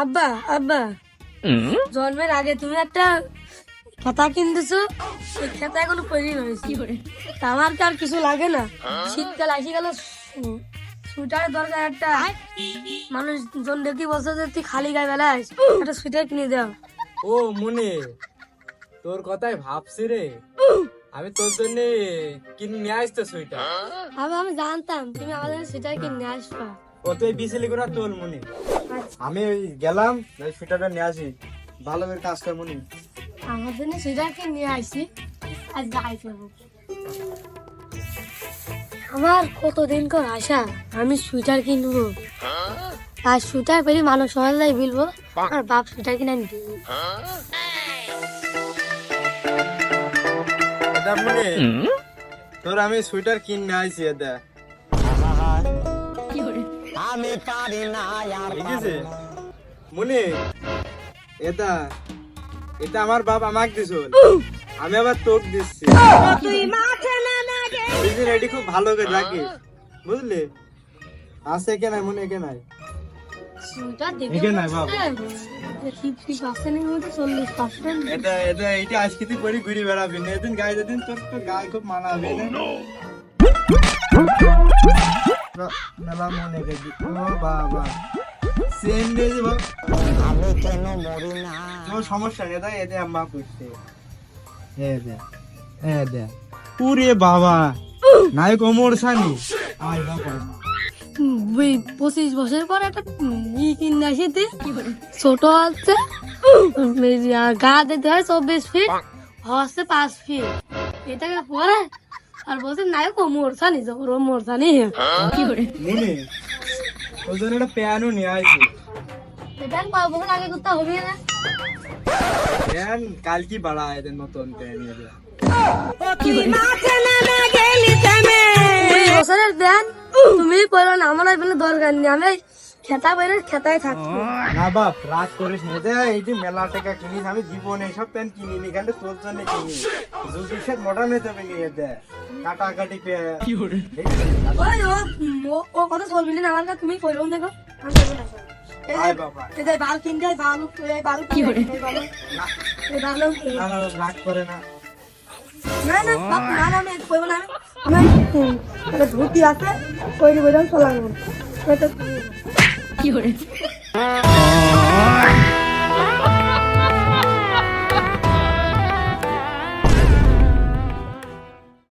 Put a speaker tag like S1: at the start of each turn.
S1: আব্বা আব্বা জন্মের আগে তুমি একটা খাতা কিনতেছো, ওই খাতা এখনো তৈরি হয়েছে। তা আমার কি আর কিছু লাগে না? শীতকাল আসি গেল, সুইটারের দরকার একটা। মানুষজন দেখি বলছে যে তুই খালি গায়ে বেলাস, একটা সুইটার কিনে দাও।
S2: ও মনে, তোর কথাই ভাবছি রে। আমি তোর জন্য কিনে নিয়ে আসতো সুইটার।
S1: আমি জানতাম তুমি আমাদের সুইটার কিনে আসবা।
S2: ও তুই বিচেলি করে তোর মনে, আমি ওই গেলাম ওই সুইটারটা নিয়ে আসি। ভালো করে কাজ কর মনে।
S1: আমার জন্য সুইটার কিনে নিয়ে আসি, আর যাই করবো। আমার কতদিন কর আশা আমি সুইটার কিনবো, আর সুইটার পেলে মানুষ সমাজে বলবো আর বাপ সুইটার কিনে আনবি।
S2: এটা মনে, তোর আমি সুইটার কিনে আইছি। এটা
S3: আমি পারি না আর
S2: ঠিক আছে মনে, এটা এটা আমার বাপ আমাকে দিছ, আমি আবার তোকে দিচ্ছি। এটি খুব ভালো করে রাখিস, বুঝলি? আছে কে নাই মনে, কে নাই
S1: সুইটার
S2: একে নাই বাপ।
S1: দেখে
S2: এটা আজকে তুই পরে ঘুরে বেড়াবি না, এদিন গায়ে যেদিন তোর তো গায়ে খুব মানাবে না। মেলা মনে করি ও বাবা সেন দিয়ে যাব।
S3: আমি কেন মরি না
S2: তোর সমস্যা নেই, তাই এতে আম্মা করছে। পুরে বাবা নাই কোমর সানি। আয় বাবা
S1: 25 বছর পর একটা কিনে আসিতে ছোট আছে, গা দিতে হয় 24 ফিট, হচ্ছে 5 ফিট। এটাকে পরে আর বলছে নাই কোমর সানি, কোমর সানি কি করে
S2: মনে, তোর জন্য একটা প্যানও নিয়ে আসি।
S1: এটা পাবো আগে করতে হবে না।
S2: প্যান কাল কি বাড়া এদের নতুন প্যান নিয়ে যা।
S1: 20 বছরের ব্যান তুমি পড়ো না, আমার বলে দরকার নেই, আমি খেতা বাইরে খেতায় থাকবো।
S2: না বাপ রাগ করিস না, যে এই যে মেলা টাকা কিনিস, আমি জীবনে এইসব প্যান কিনিনি, কেন তোর জন্য কিনি। জুসের মডার্ন হতে হবে নিয়ে দে, কাটাকাটি প্যান।
S1: ওই ও কথা বলবি না আমার কাছে, তুমি পড়ো দেখো আমি পড়বো না।
S2: আয় বাবা
S1: এই বাল কিনতে বাল বাল কি করে এই বাল
S2: না, না, রাগ করে না।
S1: না না বাপ, না না আমি পড়বো না। আমি ধুতি আছে তৈরি করে চলাবো কি করে